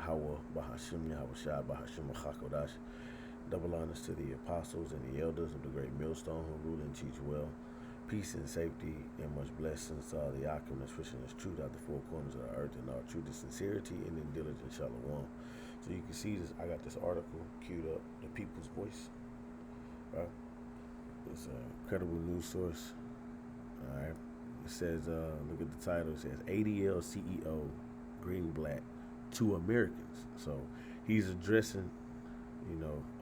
Yahweh Bahashim Yahushua Bahashim Hakodash. Double honors to the apostles and the elders of the great millstone who rule and teach well. Peace and safety and much blessings to all the alchemists wishing us truth out the four corners of the earth and all truth and sincerity and in diligent shalom. So you can see this. I got this article queued up, The People's Voice. Right? It's an incredible news source. All right. It says, look at the title. It says ADL CEO Greenblatt to Americans. So he's addressing,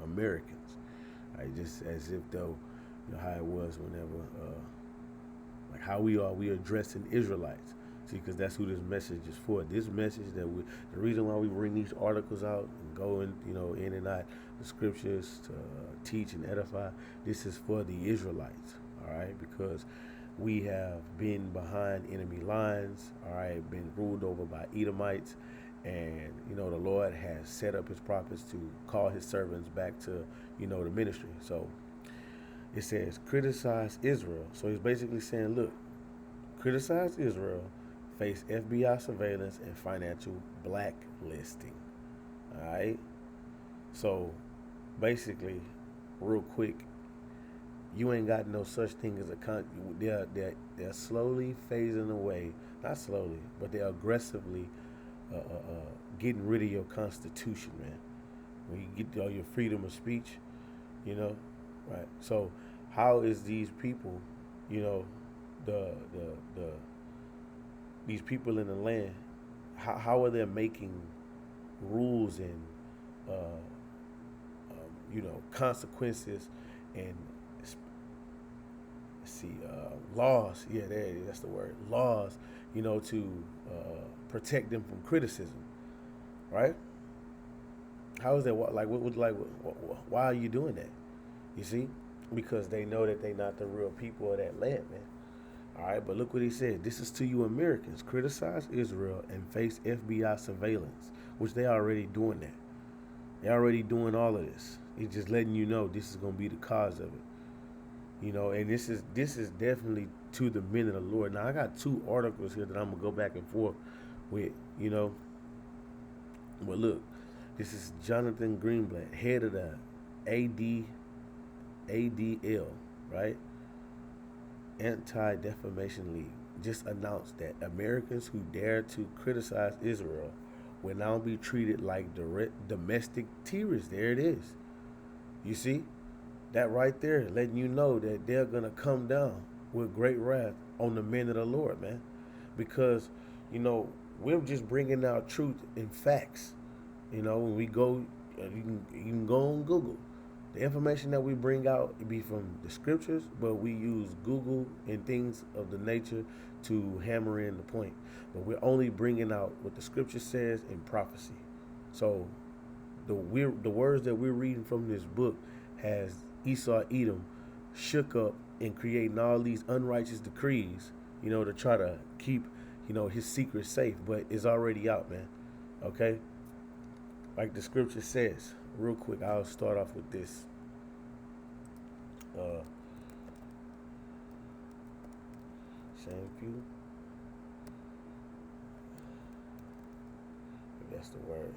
Americans. Right? Just as if though, how it was whenever, like how we addressing Israelites. See, because that's who this message is for. This message the reason why we bring these articles out and go in, in and out the scriptures to teach and edify. This is for the Israelites, all right? Because we have been behind enemy lines, all right, been ruled over by Edomites, and the Lord has set up His prophets to call His servants back to, the ministry. So it says criticize Israel. So he's basically saying, look, criticize Israel, face FBI surveillance and financial blacklisting. All right. So basically, real quick, you ain't got no such thing as a they're slowly phasing away, not slowly, but they're aggressively getting rid of your constitution, man. When you get all your freedom of speech, right? So how is these people, the these people in the land, how are they making rules and consequences and laws? Yeah, that's the word. Laws, to protect them from criticism, right? How is that? Why are you doing that? You see, because they know that they're not the real people of that land, man. All right, but look what he said. This is to you Americans. Criticize Israel and face FBI surveillance, which they already doing that. They're already doing all of this. He's just letting you know this is going to be the cause of it. And this is definitely to the men of the Lord. Now, I got two articles here that I'm going to go back and forth with, But look, this is Jonathan Greenblatt, head of the ADL, right? Anti-Defamation League, just announced that Americans who dare to criticize Israel will now be treated like direct domestic terrorists. There it is. You see? That right there letting you know that they're going to come down with great wrath on the men of the Lord, man. Because, we're just bringing out truth and facts. When we go, you can go on Google. The information that we bring out be from the scriptures, but we use Google and things of the nature to hammer in the point. But we're only bringing out what the scripture says in prophecy. So the words that we're reading from this book has Esau Edom shook up and creating all these unrighteous decrees, to try to keep, his secret safe. But it's already out, man. Okay? Like the scripture says. Real quick, I'll start off with this. Same view. If that's the word.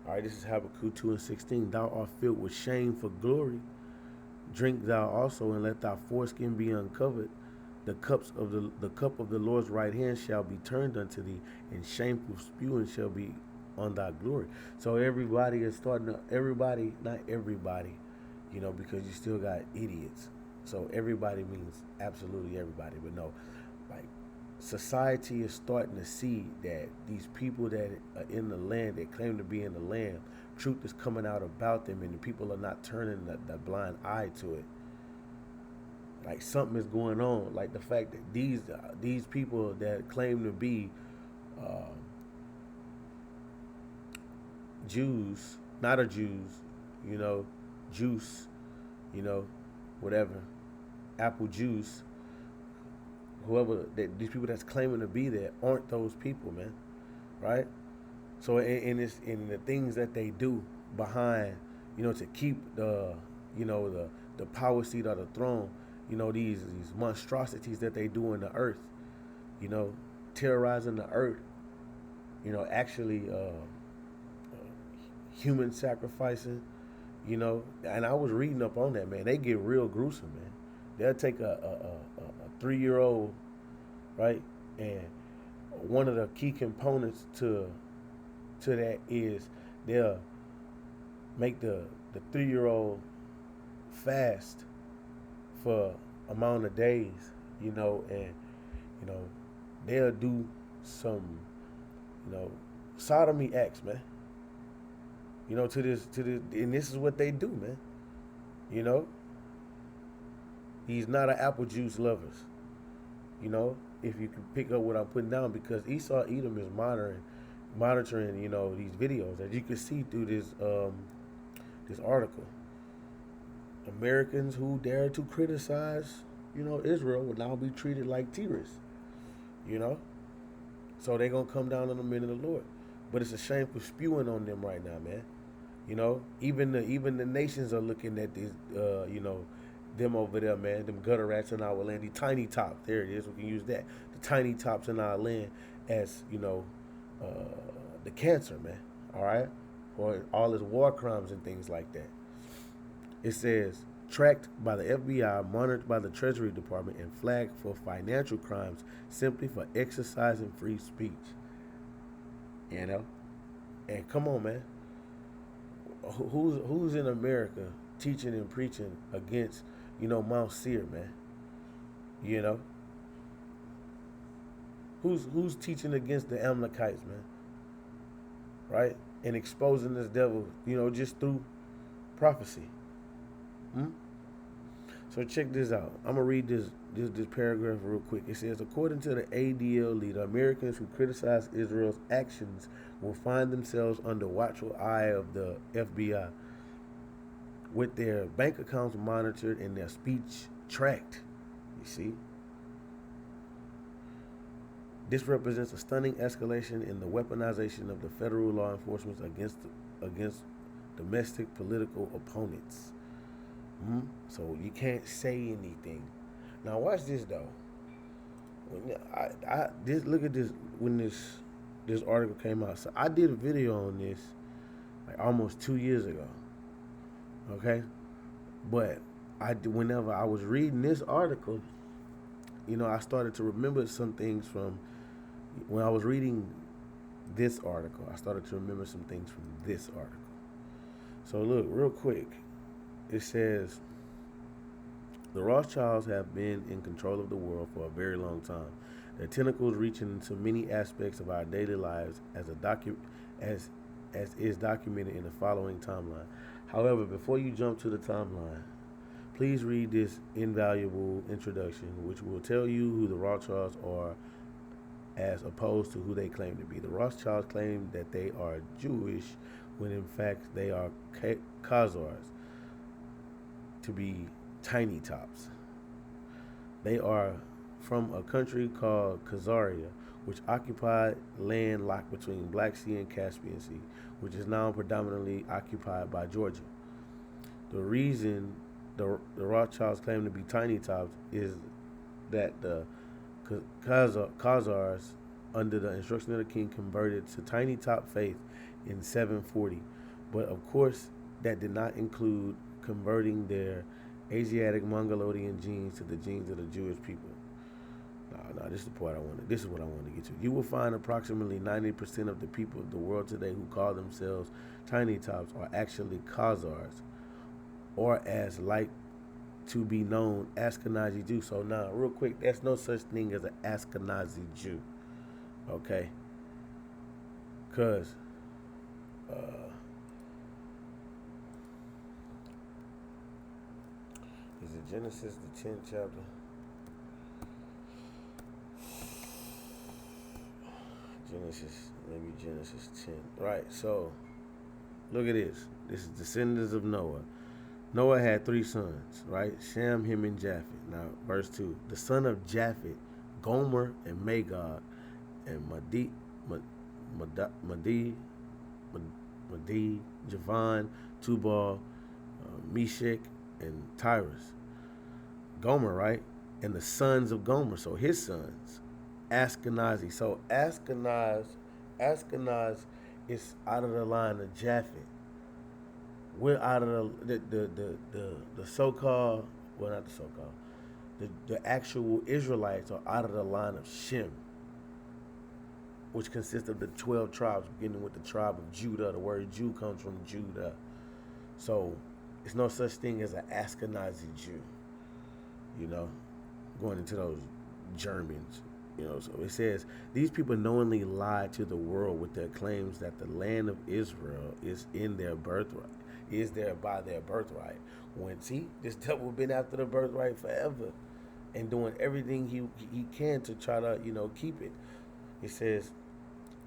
All right, this is Habakkuk 2:16. Thou art filled with shame for glory. Drink thou also, and let thy foreskin be uncovered. The cup of the Lord's right hand shall be turned unto thee, and shameful spewing shall be on thy glory. So everybody is starting to, not everybody, because you still got idiots. So everybody means absolutely everybody, but no, like society is starting to see that these people that are in the land, that claim to be in the land, truth is coming out about them, and the people are not turning the blind eye to it. Like something is going on. Like the fact that these people that claim to be Jews, not a Jews, juice, whatever, apple juice, whoever, that these people that's claiming to be there aren't those people, man, right? So in the things that they do behind, to keep the power seat of the throne, these monstrosities that they do in the earth, terrorizing the earth, actually human sacrificing, and I was reading up on that, man. They get real gruesome, man. They'll take a 3-year-old, right, and one of the key components to that is they'll make the 3-year-old fast for amount of days, and you know they'll do some sodomy acts, man. To this, and this is what they do, man. You know, he's not an apple juice lovers. If you can pick up what I'm putting down, because Esau Edom is monitoring, these videos, as you can see through this article. Americans who dare to criticize, Israel will now be treated like terrorists. You know, so they're gonna come down on the men of the Lord. But it's a shameful spewing on them right now, man. Even the nations are looking at this, them over there, man. Them gutter rats in our land, the tiny tops. There it is. We can use that. The tiny tops in our land as the cancer, man. All right, for all his war crimes and things like that. It says tracked by the FBI, monitored by the Treasury Department, and flagged for financial crimes simply for exercising free speech. And come on, man. Who's in America teaching and preaching against, Mount Seir, man? Who's teaching against the Amalekites, man? Right? And exposing this devil, just through prophecy. So check this out. I'm gonna read this paragraph real quick. It says, according to the ADL leader, Americans who criticize Israel's actions will find themselves under watchful eye of the FBI, with their bank accounts monitored and their speech tracked. You see? This represents a stunning escalation in the weaponization of the federal law enforcement against domestic political opponents. So you can't say anything. Now watch this though. When look at this when this article came out. So I did a video on this like almost 2 years ago. Okay, but whenever I was reading this article, I started to remember some things from when I was reading this article. I started to remember some things from this article. So look, real quick. It says, the Rothschilds have been in control of the world for a very long time. Their tentacles reaching into many aspects of our daily lives as is documented in the following timeline. However, before you jump to the timeline, please read this invaluable introduction, which will tell you who the Rothschilds are as opposed to who they claim to be. The Rothschilds claim that they are Jewish when in fact they are Khazars, to be tiny tops. They are from a country called Khazaria, which occupied land locked between Black Sea and Caspian Sea, which is now predominantly occupied by Georgia. The reason the Rothschilds claim to be tiny tops is that the Khazars, under the instruction of the king, converted to tiny top faith in 740. But of course, that did not include converting their Asiatic Mongolian genes to the genes of the Jewish people. No, this is the part I wanted. This is what I wanted to get to. You will find approximately 90% of the people of the world today who call themselves tiny tops are actually Khazars, or as like to be known, Ashkenazi Jew. So now, real quick, there's no such thing as an Ashkenazi Jew. Okay? Because is it Genesis, the 10th chapter? Genesis 10. Right, so look at this. This is descendants of Noah. Noah had 3 sons, right? Shem, Ham, and Japheth. Now, verse 2. The son of Japheth, Gomer and Magog, and Madi, Javan, Tubal, Meshach, and Tyrus. Gomer, right? And the sons of Gomer, so his sons, Ashkenazi. So Ashkenaz Ashkenaz is out of the line of Japhet. We're out of the so-called, well, not the so-called, the actual Israelites are out of the line of Shem, which consists of the 12 tribes, beginning with the tribe of Judah. The word Jew comes from Judah. So it's no such thing as an Ashkenazi Jew, you know, going into those Germans. So it says these people knowingly lie to the world with their claims that the land of Israel is in their birthright, is there by their birthright. When see, this devil been after the birthright forever, and doing everything he can to try to keep it. It says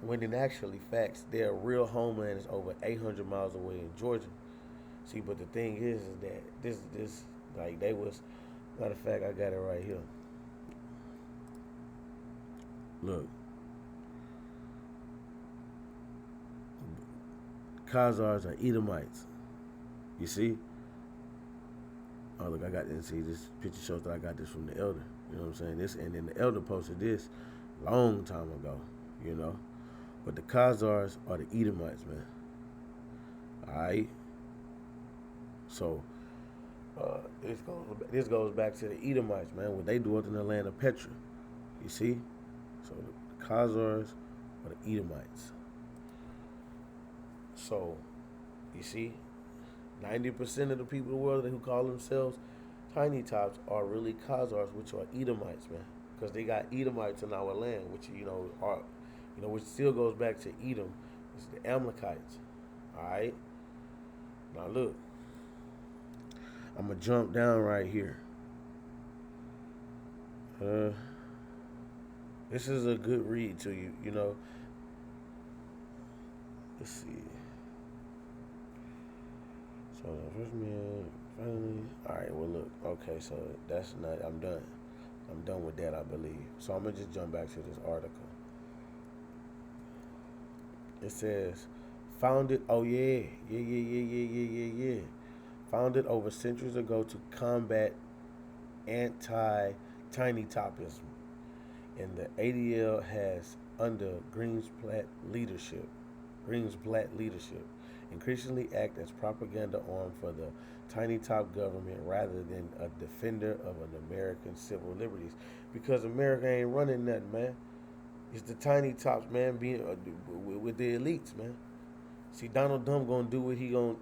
when in actually facts their real homeland is over 800 miles away in Georgia. See, but the thing is that this like they was, matter of fact, I got it right here. Look, Khazars are Edomites. You see? Oh, look, I got this. See, this picture shows that I got this from the elder. You know what I'm saying? This, and then the elder posted this long time ago. But the Khazars are the Edomites, man. All right. So this goes back to the Edomites, man. When they dwelt in the land of Petra. You see? So the Khazars are the Edomites. So, you see, 90% of the people in the world who call themselves tiny tops are really Khazars, which are Edomites, man. Because they got Edomites in our land, which which still goes back to Edom. It's the Amalekites. All right. Now look, I'm gonna jump down right here. This is a good read to you. Let's see. So the first man finally. All right. Well, look. Okay. So that's not. I'm done. I'm done with that, I believe. So I'm gonna just jump back to this article. It says, founded. Oh yeah. Founded over centuries ago to combat anti-tiny topism, and the ADL has under Greensblatt leadership, increasingly act as propaganda arm for the tiny top government rather than a defender of an American civil liberties. Because America ain't running nothing, man. It's the tiny tops, man, being with the elites, man. See, Donald Trump gonna do what he gonna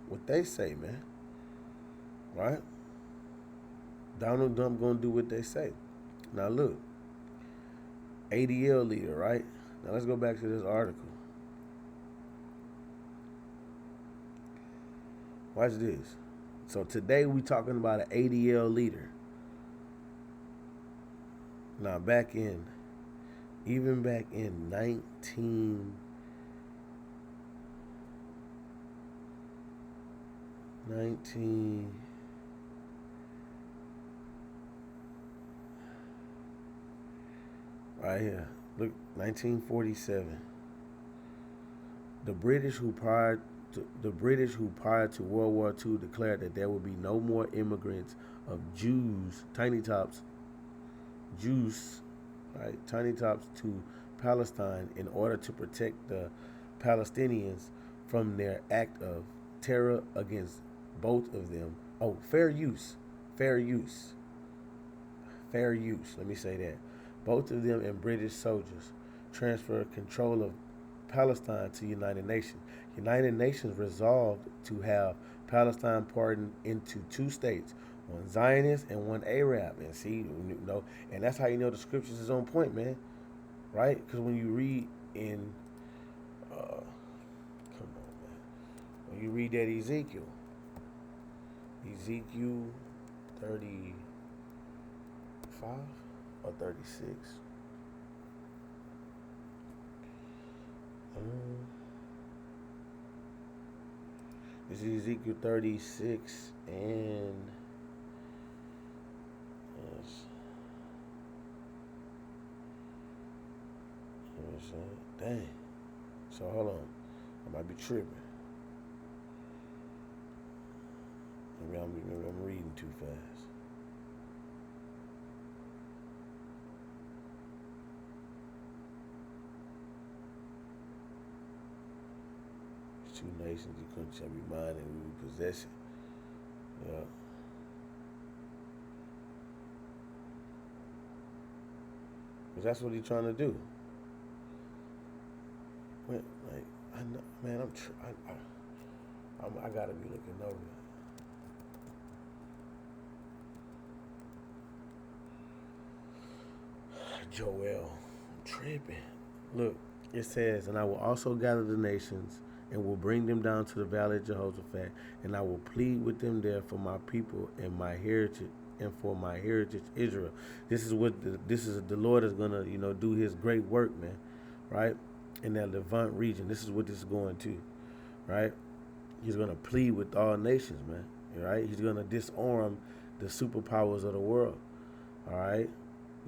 what they say, man. Right? Donald Trump gonna do what they say. Now look, ADL leader, right? Now let's go back to this article. Watch this. So today we talking about an ADL leader. Now back in 19 right here. Look, 1947. The British who prior to World War II declared that there would be no more immigrants of Jews, tiny tops to Palestine in order to protect the Palestinians from their act of terror against both of them. Oh, fair use. Let me say that. Both of them and British soldiers transferred control of Palestine to United Nations. United Nations resolved to have Palestine parted into two states, one Zionist and one Arab. And see, and that's how the scriptures is on point, man. Right? Because when you read in, when you read that Ezekiel 35 or 36. This is Ezekiel 36 and dang. So hold on. I might be tripping. Maybe I'm reading too fast. two nations, you couldn't shall be mine, and we will possess it. Yeah. Because that's what he's trying to do. Like, I know, man, I gotta be looking over. Joel, I'm tripping. Look, it says, and I will also gather the nations and will bring them down to the valley of Jehoshaphat, and I will plead with them there for my people and my heritage and for my heritage Israel. This is the Lord is gonna do His great work, man, right? In that Levant region, this is what this is going to, right? He's gonna plead with all nations, man. Right? He's gonna disarm the superpowers of the world. All right.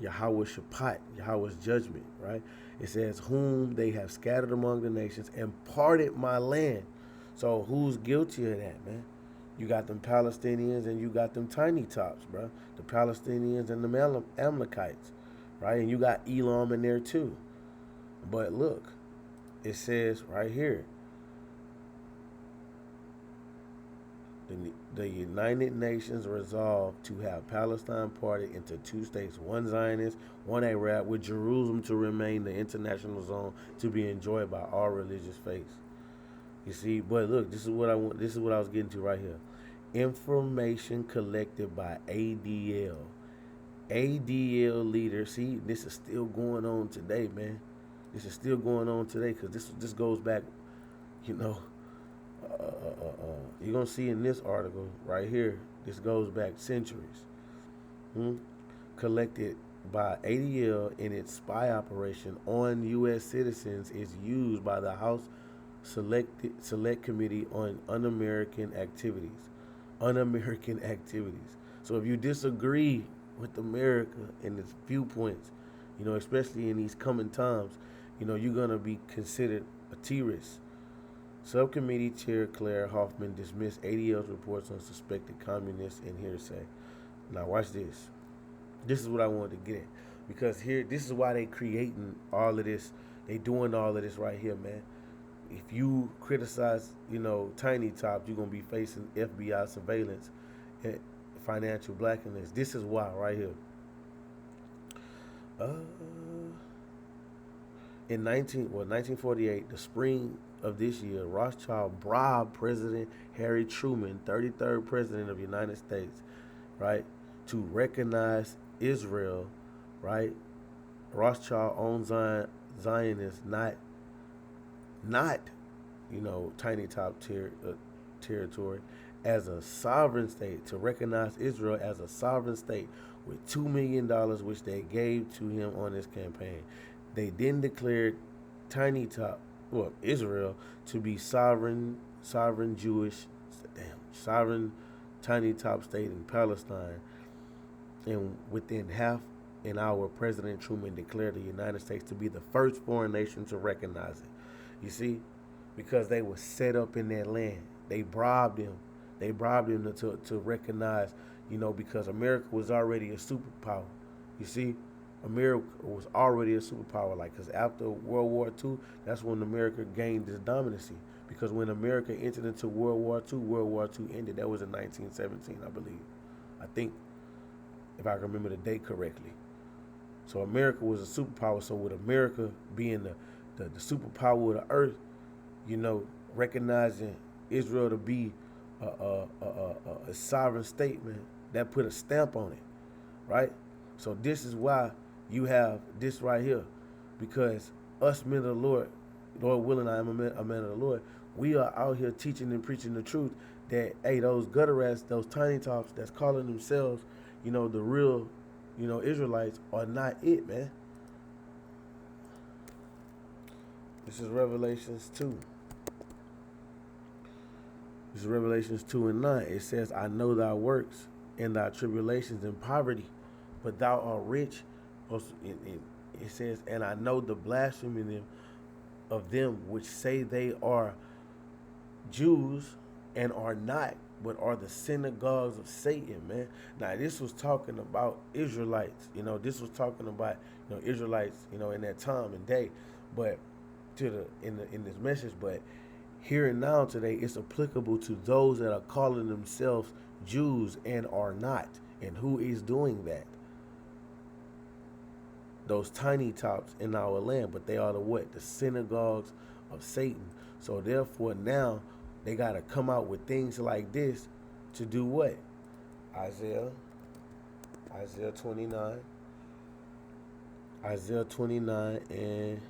Yahweh Shaphat, Yahweh's judgment, right? It says, whom they have scattered among the nations and parted my land. So who's guilty of that, man? You got them Palestinians and you got them tiny tops, bro. The Palestinians and the Amalekites, right? And you got Elam in there too. But look, it says right here, the United Nations resolved to have Palestine parted into two states, one Zionist, one Arab, with Jerusalem to remain the international zone to be enjoyed by all religious faiths. You see, but look, this is what I want. This is what I was getting to right here. Information collected by ADL. ADL leaders. See, this is still going on today, man. This is still going on today because this goes back, you know. You're going to see in this article right here, this goes back centuries. Collected by ADL in its spy operation on U.S. citizens is used by the House Select Committee on Un-American Activities. Un-American Activities. So if you disagree with America and its viewpoints, especially in these coming times, you're going to be considered a terrorist. Subcommittee Chair Claire Hoffman dismissed ADL's reports on suspected communists and hearsay. Now watch this. This is what I wanted to get at. Because this is why they creating all of this. They doing all of this right here, man. If you criticize, tiny tops, you're going to be facing FBI surveillance and financial blackness. This is why right here. In 1948, the spring of this year, Rothschild bribed President Harry Truman, 33rd President of the United States, right, to recognize Israel, right? Rothschild owns Zionists, not tiny top territory, as a sovereign state, to recognize Israel as a sovereign state with $2 million, which they gave to him on this campaign. They then declared Israel to be sovereign tiny top state in Palestine. And within half an hour, President Truman declared the United States to be the first foreign nation to recognize it. You see, because they were set up in that land. They bribed him. They bribed him to recognize, because America was already a superpower. You see, America was already a superpower, because after World War II, that's when America gained its dominancy. Because when America entered into World War II ended. That was in 1917, I believe. I think, if I remember the date correctly. So America was a superpower. So with America being the superpower of the earth, recognizing Israel to be a sovereign state, man, that put a stamp on it, right? So this is why you have this right here, because us men of the Lord willing, I am a man of the Lord, we are out here teaching and preaching the truth that, hey, those gutter rats, those tiny tops that's calling themselves, the real, Israelites are not it, man. This is Revelations 2. This is Revelations 2 and 9. It says, I know thy works and thy tribulations and poverty, but thou art rich. It says, and I know the blasphemy of them which say they are Jews and are not, but are the synagogues of Satan, man. Now, this was talking about Israelites. This was talking about, Israelites, in that time and day. But in this message, but Here and now today, it's applicable to those that are calling themselves Jews and are not. And who is doing that? Those tiny tops in our land, but they are the what? The synagogues of Satan. So therefore now they got to come out with things like this to do what? Isaiah 29. Isaiah 29 and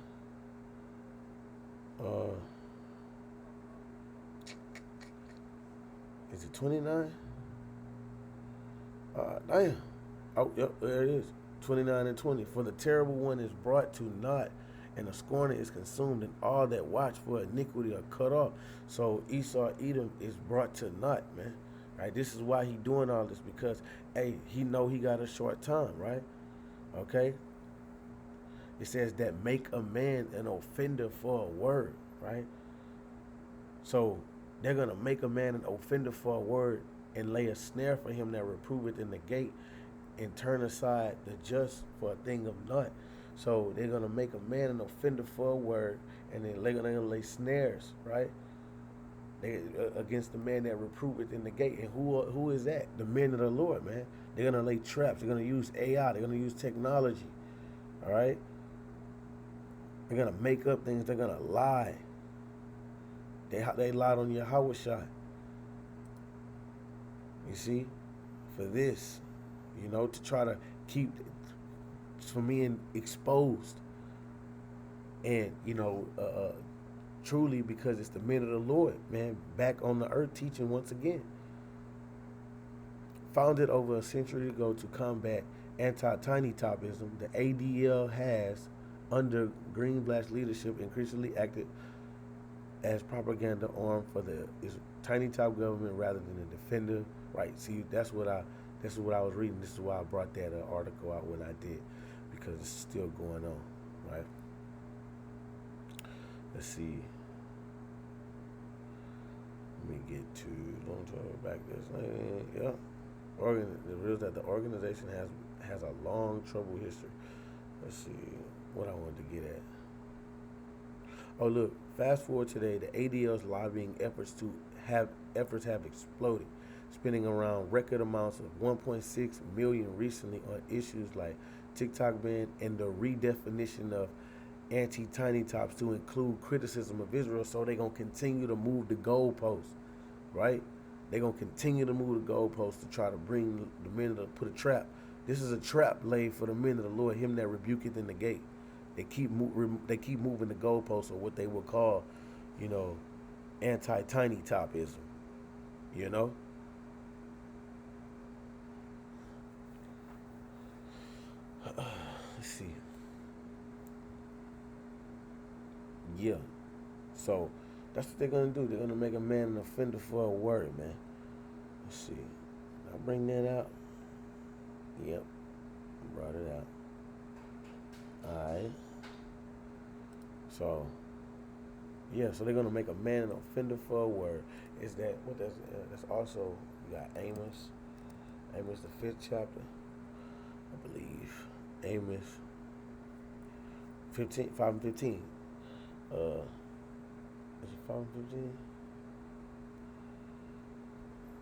is it 29? Damn. Oh, yep, there it is. 29 and 20. For the terrible one is brought to naught, and the scorner is consumed, and all that watch for iniquity are cut off. So Esau, Edom is brought to naught, man. Right? This is why he doing all this, because, hey, he know he got a short time, right? Okay? It says that make a man an offender for a word, right? So they're going to make a man an offender for a word and lay a snare for him that reproveth in the gate and turn aside the just for a thing of naught. So they're going to make a man an offender for a word, and then they're going to lay snares, right? Against the man that reproveth in the gate. And who is that? The men of the Lord, man. They're going to lay traps. They're going to use AI. They're going to use technology, all right? They're going to make up things. They're going to lie. They lied on Yahweh Shai. You see? For this, to try to keep from being exposed. And, truly because it's the men of the Lord, man, back on the earth teaching once again. Founded over a century ago to combat anti-tiny topism, the ADL has, under Greenblatt's leadership, increasingly acted as propaganda arm for the tiny top government rather than a defender. Right? See, this is what I was reading. This is why I brought that article out when I did, because it's still going on, right? Let's see. Let me get to long term back this. Yeah. The real that the organization has a long troubled history. Let's see what I wanted to get at. Oh look, fast forward today, the ADL's lobbying efforts have exploded, spending around record amounts of 1.6 million recently on issues like TikTok ban and the redefinition of anti-tiny tops to include criticism of Israel. So they're going to continue to move the goalposts, right? They're going to continue to move the goalposts to try to bring the men to put a trap. This is a trap laid for the men of the Lord, him that rebuketh in the gate. They keep moving the goalposts, or what they would call, anti-tiny topism, Let's see. Yeah. So that's what they're going to do. They're going to make a man an offender for a word, man. Let's see. I'll bring that out. Yep. Brought it out. Alright. So, yeah, so they're going to make a man an offender for a word. Is that what that's also, you got Amos, the 5th chapter, I believe. Amos 5 and 15. Is it 5 and 15?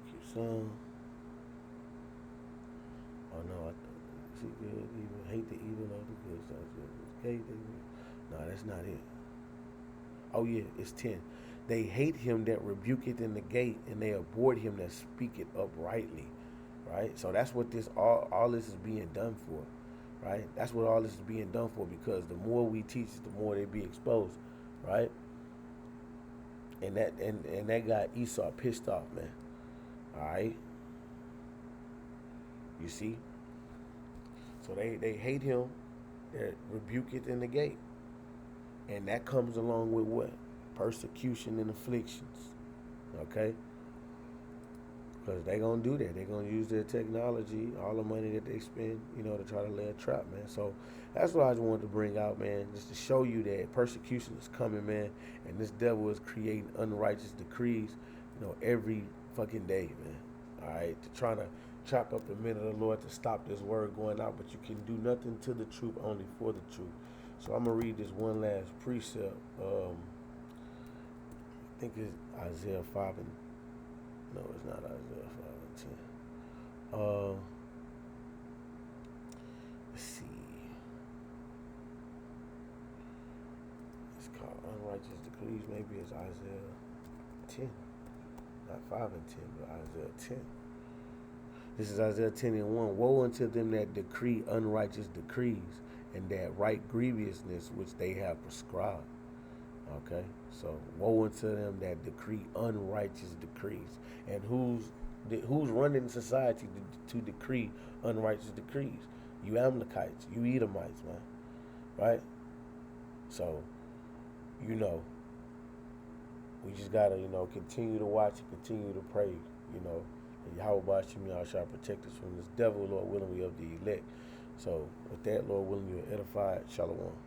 Keep some. Oh no, see good evil, hate the evil of the good. No, that's not it. Oh yeah, it's 10. They hate him that rebuketh in the gate, and they abhor him that speaketh uprightly. Right? So that's what all this is being done for. Right? That's what all this is being done for, because the more we teach, the more they be exposed. Right? And that got Esau pissed off, man. Alright? You see? So they hate him that rebuketh in the gate. And that comes along with what? Persecution and afflictions. Okay? Because they're going to do that. They're going to use their technology, all the money that they spend, to try to lay a trap, man. So that's what I just wanted to bring out, man, just to show you that persecution is coming, man. And this devil is creating unrighteous decrees, every fucking day, man. All right? To try to chop up the men of the Lord to stop this word going out. But you can do nothing to the truth, only for the truth. So I'm going to read this one last precept. think it's Isaiah 5 and no, it's not Isaiah 5 and 10. Let's see. It's called Unrighteous Decrees. Maybe it's Isaiah 10. Not 5 and 10, but Isaiah 10. This is Isaiah 10 and 1. Woe unto them that decree unrighteous decrees and that write grievousness which they have prescribed. Okay? So, woe unto them that decree unrighteous decrees. And who's running society to decree unrighteous decrees? You Amalekites, you Edomites, man. Right? So, we just gotta, continue to watch and continue to pray, and Yahweh shall protect us from this devil, Lord willing, we of the elect. So with that, Lord willing, you're edified. Shalom.